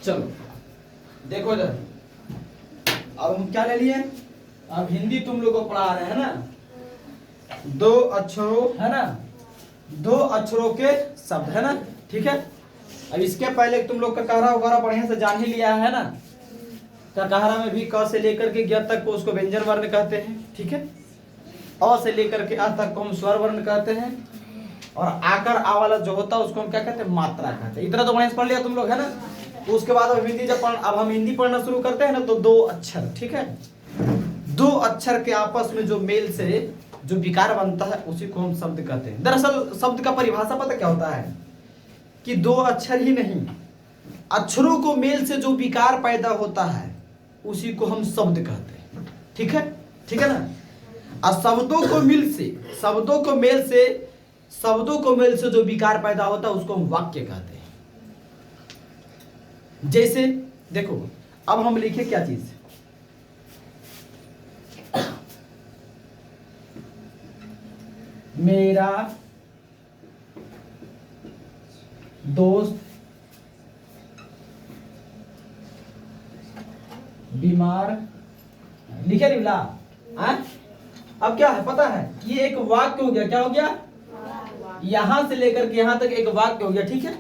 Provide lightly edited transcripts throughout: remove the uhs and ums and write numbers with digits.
चलो देखो इधर, अब हम क्या ले लिए, अब हिंदी तुम लोग को पढ़ा रहे हैं ना, दो अक्षरों है ना, दो अक्षरों के शब्द है ना, ठीक है। अब इसके पहले तुम लोग का कहरा वगैरह बढ़िया से जान ही लिया है ना, कहरा में भी क से लेकर के ग तक को उसको व्यंजन वर्ण कहते हैं, ठीक है। अ से लेकर के आ तक को हम स्वर वर्ण कहते हैं, और आकर आ वाला जो होता है उसको हम क्या कहते हैं, मात्रा कहते हैं। इतना तो बढ़िया से पढ़ लिया तुम लोग है ना। तो उसके बाद अब हिंदी अब हम हिंदी पढ़ना शुरू करते हैं ना, तो दो अक्षर, ठीक है, दो अक्षर के आपस में जो मेल से जो विकार बनता है उसी को हम शब्द कहते हैं। दरअसल शब्द का परिभाषा पता क्या होता है कि दो अक्षर ही नहीं, अक्षरों को मेल से जो विकार पैदा होता है उसी को हम शब्द कहते हैं, ठीक है, ठीक है ना। और शब्दों को मेल से जो विकार पैदा होता है उसको हम वाक्य कहते हैं। जैसे देखो, अब हम लिखे क्या चीज, मेरा दोस्त बीमार, लिखे नहीं ला। अब क्या है पता है, ये एक वाक्य हो गया, क्या हो गया, यहां से लेकर के यहां तक एक वाक्य हो गया, ठीक है।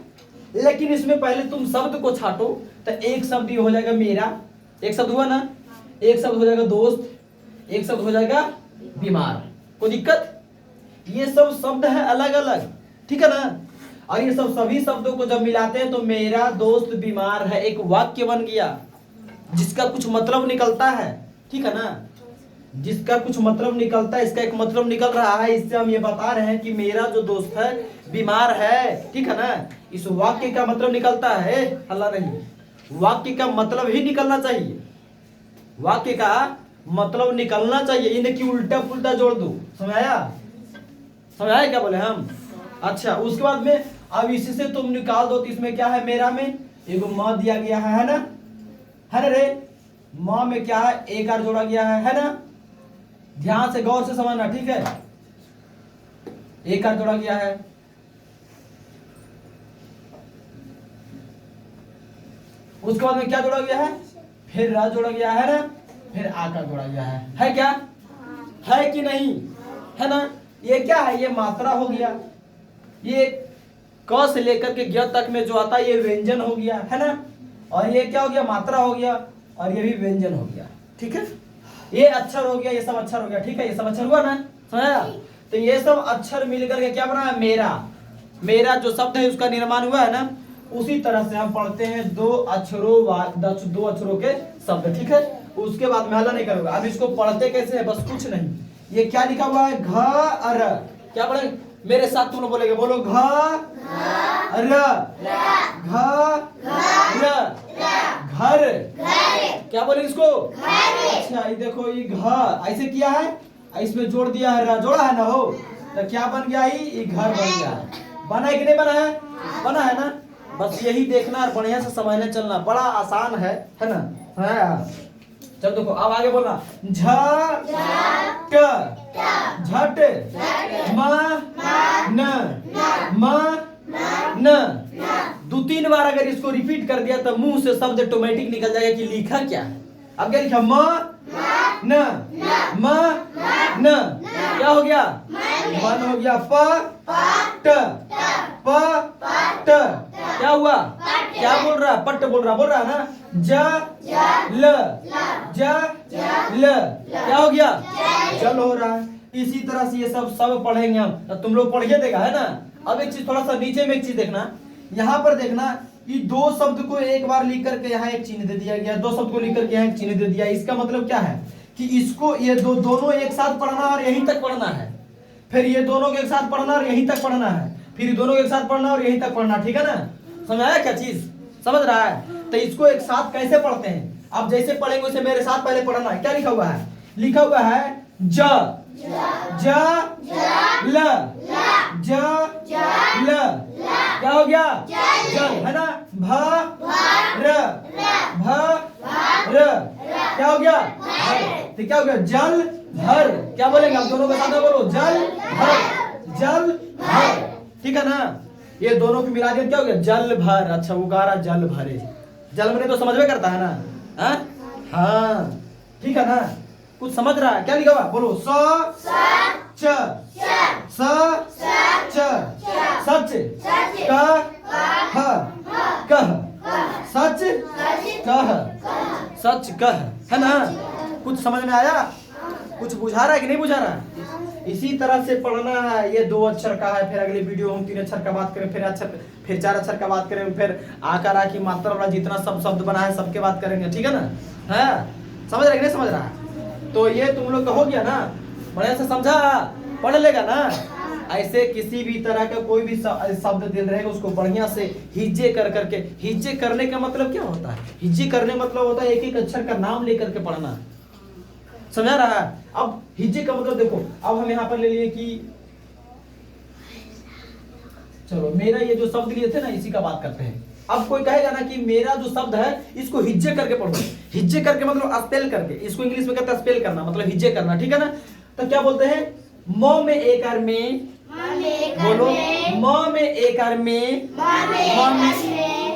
लेकिन इसमें पहले तुम शब्द को छाटो, तो एक शब्द ये हो जाएगा मेरा, एक शब्द हुआ ना, एक शब्द हो जाएगा दोस्त, एक शब्द हो जाएगा बीमार। कोई दिक्कत, ये सब शब्द है अलग अलग, ठीक है ना। और ये सब सभी शब्दों को जब मिलाते हैं तो मेरा दोस्त बीमार है, एक वाक्य बन गया जिसका कुछ मतलब निकलता है, ठीक है ना, जिसका कुछ मतलब निकलता है, इसका एक मतलब निकल रहा है। इससे हम ये बता रहे हैं कि मेरा जो दोस्त है बीमार है, ठीक है ना। इस वाक्य का मतलब निकलता है, हल्ला नहीं, वाक्य का मतलब ही निकलना चाहिए, वाक्य का मतलब निकलना चाहिए, इन्हें कि उल्टा पुल्टा जोड़ दो, समझाया, समझाया क्या बोले हम। अच्छा, उसके बाद में अब इसी से तुम निकाल दो, तो इसमें क्या है, मेरा में एगो म दिया गया है ना, है ना रे, म में क्या है, एक आर जोड़ा गया है ना। ध्यान से गौर से समझना, ठीक है, एक आर जोड़ा गया है, उसके बाद में क्या जोड़ा गया है, फिर रा जोड़ा गया है ना, फिर आकार जोड़ा गया है क्या, है कि नहीं, है ना। ये क्या है, ये मात्रा हो गया, ये क से लेकर के ग तक में जो आता है ये व्यंजन हो गया, है ना। और ये क्या हो गया, मात्रा हो गया, और ये भी व्यंजन हो गया, ठीक है। ये अक्षर हो गया, ये सब अक्षर हो गया, ठीक है, ये सब अक्षर हुआ ना, समझाया। तो ये सब अक्षर मिलकर के क्या बना है, मेरा, मेरा जो शब्द है उसका निर्माण हुआ है ना। उसी तरह से हम पढ़ते हैं दो अक्षरों के शब्द, ठीक है। उसके बाद में हल्ला नहीं करूंगा। अब इसको पढ़ते कैसे है, बस कुछ नहीं, ये क्या लिखा हुआ है, घर, क्या पढ़े, मेरे साथ तुम लोग बोलेंगे, बोलो घर, घर, क्या बोले इसको, अच्छा ये देखो, ये घर ऐसे किया है, इसमें जोड़ दिया है, जोड़ा है ना, हो तो क्या बन गया, ये घर बन गया है। बना है कि नहीं बना है, बना है ना। बस यही देखना और बढ़िया से समझने चलना, बड़ा आसान है ना, है। चल देखो, अब आगे बोलना, झट, झट, न। दो तीन बार अगर इसको रिपीट कर दिया तो मुंह से शब्द ऑटोमेटिक निकल जाएगा कि लिखा क्या है। अब क्या लिखा, न, क्या हो गया, मन हो गया, ट, क्या हुआ, क्या बोल रहा, पट बोल रहा है ना, ल, क्या हो गया, जल हो रहा है। इसी तरह से ये सब पढ़ेंगे हम, तो तुम लोग पढ़िए देगा, है ना। अब एक चीज थोड़ा सा नीचे में एक चीज देखना, यहाँ पर देखना कि दो शब्द को एक बार लिख करके यहाँ एक चिन्ह दे दिया गया, दो शब्द को लिख करके यहाँ एक चिन्ह दे दिया। इसका मतलब क्या है कि इसको ये दोनों एक साथ पढ़ना और यहीं तक पढ़ना है, फिर ये दोनों के एक साथ पढ़ना और यहीं तक पढ़ना है, फिर दोनों एक साथ पढ़ना और यहीं तक पढ़ना, ठीक है ना। समझाया क्या चीज, समझ रहा है। तो इसको एक साथ कैसे पढ़ते हैं, आप जैसे पढ़ेंगे उसे मेरे साथ पहले पढ़ना है। क्या लिखा हुआ है, लिखा हुआ है ल, क्या हो गया, जल, है ना। क्या हो गया, तो क्या हो गया, जल भर। क्या बोलेंगे आप दोनों का साथ बोलो, जल भर, ठीक है ना। ये दोनों को मिला दिया, क्या हो गया, जल भर। अच्छा, उगारा जल भरे, जलमने तो समझ में करता है ना। हाँ हाँ ठीक है ना। कुछ समझ रहा है क्या लिखा हुआ बोलो। स च स च सच कह सच कह सच कह है ना। कुछ समझ में आया, कुछ बुझा रहा है कि नहीं बुझा रहा। इसी तरह से पढ़ना है। ये 2 अक्षर का है, फिर अगली वीडियो हम 3 अक्षर का बात करें, फिर 4 अक्षर का बात करें, फिर आकार आ की मात्रा वाला जितना सब शब्द बना है सबके बात करेंगे, ठीक है ना। है समझ रहा है कि नहीं समझ रहा। तो ये तुम लोग का हो गया ना, बढ़िया से समझा, पढ़ लेगा ना। ऐसे किसी भी तरह का कोई भी शब्द दिल रहेगा उसको बढ़िया से हिज्जे कर करके। हिज्जे करने का मतलब क्या होता है, हिज्जे करने मतलब होता है एक एक अक्षर का नाम लेकर के पढ़ना, समझा रहा है। अब हिज्जे का मतलब देखो, अब हम यहाँ पर ले लिए कि चलो मेरा ये जो शब्द लिए थे ना इसी का बात करते हैं। अब कोई कहेगा ना कि मेरा जो शब्द है इसको हिज्जे करके पढ़ो। हिज्जे करके मतलब स्पेल करके, इसको इंग्लिश में कहते हैं स्पेल करना, मतलब हिज्जे करना, ठीक है ना। तो क्या बोलते हैं, म में एकार में बोलो, म में एकार में,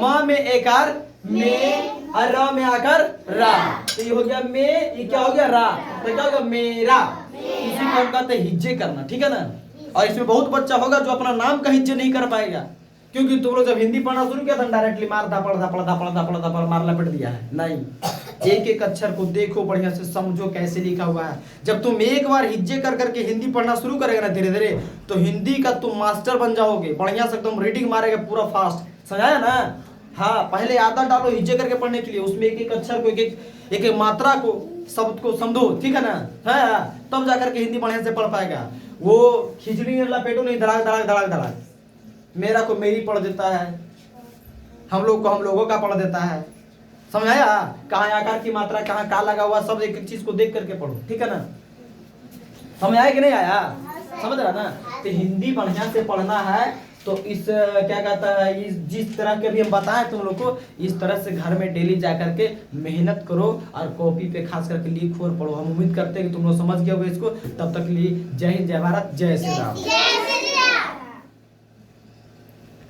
म में एकार में और र में आकर रा। तो ये हो गया में, ये क्या हो गया रा, तो क्या हो गया मेरा। इसी को हम कहते हैं हिज्जे करना, ठीक है ना। और इसमें बहुत बच्चा होगा जो अपना नाम का हिज्जे नहीं कर पाएगा, क्योंकि तुम लोग जब हिंदी पढ़ना शुरू किया था डायरेक्टली मारता पढ़ता मार लपेट दिया है। नहीं, एक एक अक्षर को देखो बढ़िया से, समझो कैसे लिखा हुआ है। जब तुम एक बार हिज्जे कर करके हिंदी पढ़ना शुरू करेगा ना धीरे धीरे, तो हिंदी का तुम मास्टर बन जाओगे। बढ़िया से तुम रीडिंग मारेगा पूरा फास्ट, समझाया ना। हाँ पहले आदत डालो हिज्जे करके पढ़ने के लिए, उसमें एक एक अक्षर को एक एक मात्रा को शब्द को समझो, ठीक है ना। हाँ तब जाकर के हिंदी बढ़िया से पढ़ पाएगा। वो खिचड़ी लपेटो नहीं, धड़ाक धड़ाक धड़ाक धड़ाक, मेरा को मेरी पढ़ देता है, हम लोग को हम लोगों का पढ़ देता है, समझाया। कहाँ आकार की मात्रा कहाँ का लगा हुआ, सब एक एक चीज को देख करके पढ़ो, ठीक है ना। समझ आया कि नहीं आया, समझ रहा ना। तो हिंदी बढ़िया से पढ़ना है। तो इस क्या कहता है, इस जिस तरह के भी हम बताएं तुम लोग को, इस तरह से घर में डेली जा करके मेहनत करो और कॉपी पे खास करके लिखो और पढ़ो। हम उम्मीद करते हैं कि तुम लोग समझ गए होगे इसको। तब तक लिए जय हिंद, जय भारत, जय श्री राम।